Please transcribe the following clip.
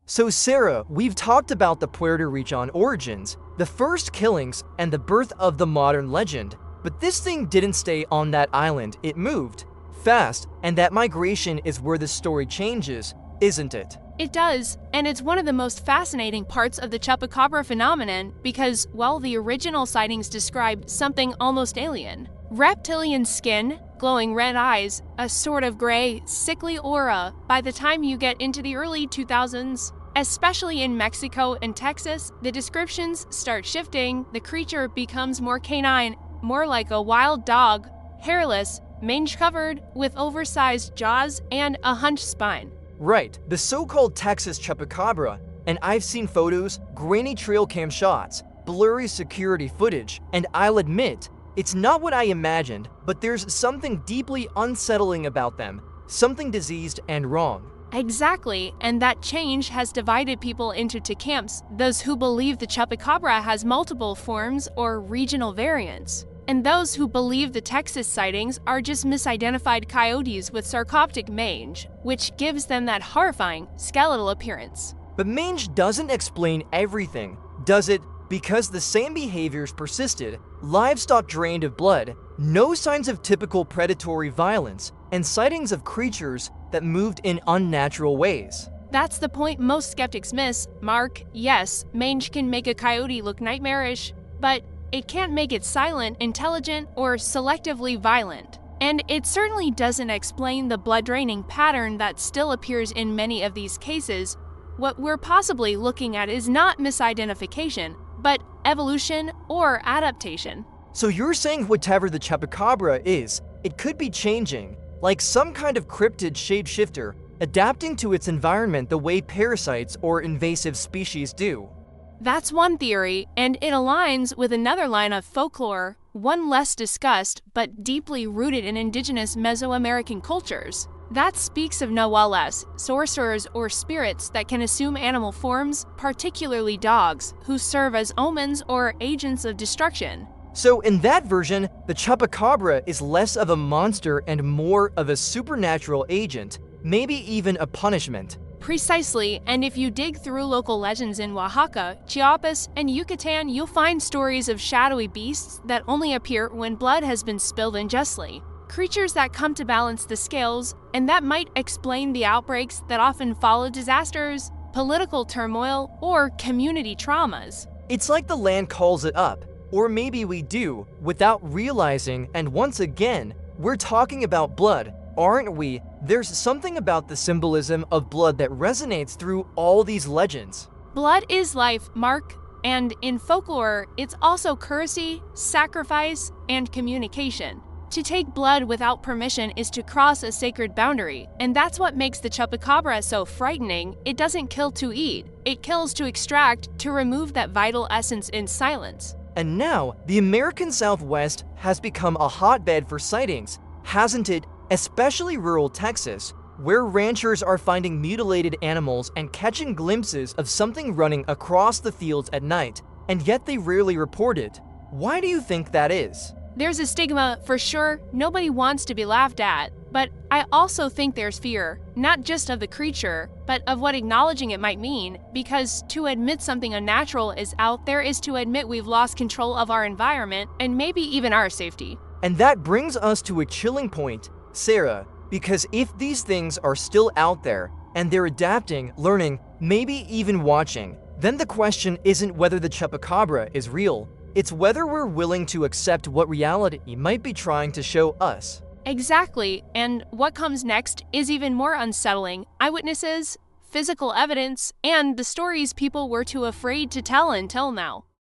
So Sarah, we've talked about the Puerto Rican origins, the first killings, and the birth of the modern legend. But this thing didn't stay on that island, it moved fast, and that migration is where the story changes, isn't it? It does, and it's one of the most fascinating parts of the Chupacabra phenomenon because, while the original sightings described something almost alien, reptilian skin, glowing red eyes, a sort of gray, sickly aura, by the time you get into the early 2000s, especially in Mexico and Texas, the descriptions start shifting, the creature becomes more canine, more like a wild dog, hairless, mange-covered, with oversized jaws and a hunched spine. Right, the so-called Texas Chupacabra, and I've seen photos, grainy trail cam shots, blurry security footage, and I'll admit, it's not what I imagined, but there's something deeply unsettling about them, something diseased and wrong. Exactly, and that change has divided people into two camps, those who believe the Chupacabra has multiple forms or regional variants, and those who believe the Texas sightings are just misidentified coyotes with sarcoptic mange, which gives them that horrifying skeletal appearance. But mange doesn't explain everything, does it? Because the same behaviors persisted, livestock drained of blood, no signs of typical predatory violence, and sightings of creatures that moved in unnatural ways. That's the point most skeptics miss, Mark. Yes, mange can make a coyote look nightmarish, but it can't make it silent, intelligent, or selectively violent. And it certainly doesn't explain the blood-draining pattern that still appears in many of these cases. What we're possibly looking at is not misidentification, but evolution or adaptation. So you're saying whatever the Chupacabra is, it could be changing, like some kind of cryptid shapeshifter, adapting to its environment the way parasites or invasive species do. That's one theory, and it aligns with another line of folklore, one less discussed but deeply rooted in indigenous Mesoamerican cultures. That speaks of Nahuales, sorcerers or spirits that can assume animal forms, particularly dogs, who serve as omens or agents of destruction. So in that version, the Chupacabra is less of a monster and more of a supernatural agent, maybe even a punishment. Precisely, and if you dig through local legends in Oaxaca, Chiapas, and Yucatan, you'll find stories of shadowy beasts that only appear when blood has been spilled unjustly. Creatures that come to balance the scales, and that might explain the outbreaks that often follow disasters, political turmoil, or community traumas. It's like the land calls it up, or maybe we do, without realizing, and once again, we're talking about blood, aren't we? There's something about the symbolism of blood that resonates through all these legends. Blood is life, Mark, and in folklore, it's also courtesy, sacrifice, and communication. To take blood without permission is to cross a sacred boundary, and that's what makes the Chupacabra so frightening. It doesn't kill to eat, it kills to extract, to remove that vital essence in silence. And now, the American Southwest has become a hotbed for sightings, hasn't it? Especially rural Texas, where ranchers are finding mutilated animals and catching glimpses of something running across the fields at night, and yet they rarely report it. Why do you think that is? There's a stigma, for sure. Nobody wants to be laughed at. But I also think there's fear, not just of the creature, but of what acknowledging it might mean, because to admit something unnatural is out there is to admit we've lost control of our environment and maybe even our safety. And that brings us to a chilling point, Sarah, because if these things are still out there, and they're adapting, learning, maybe even watching, then the question isn't whether the Chupacabra is real, it's whether we're willing to accept what reality might be trying to show us. Exactly, and what comes next is even more unsettling. Eyewitnesses, physical evidence, and the stories people were too afraid to tell until now.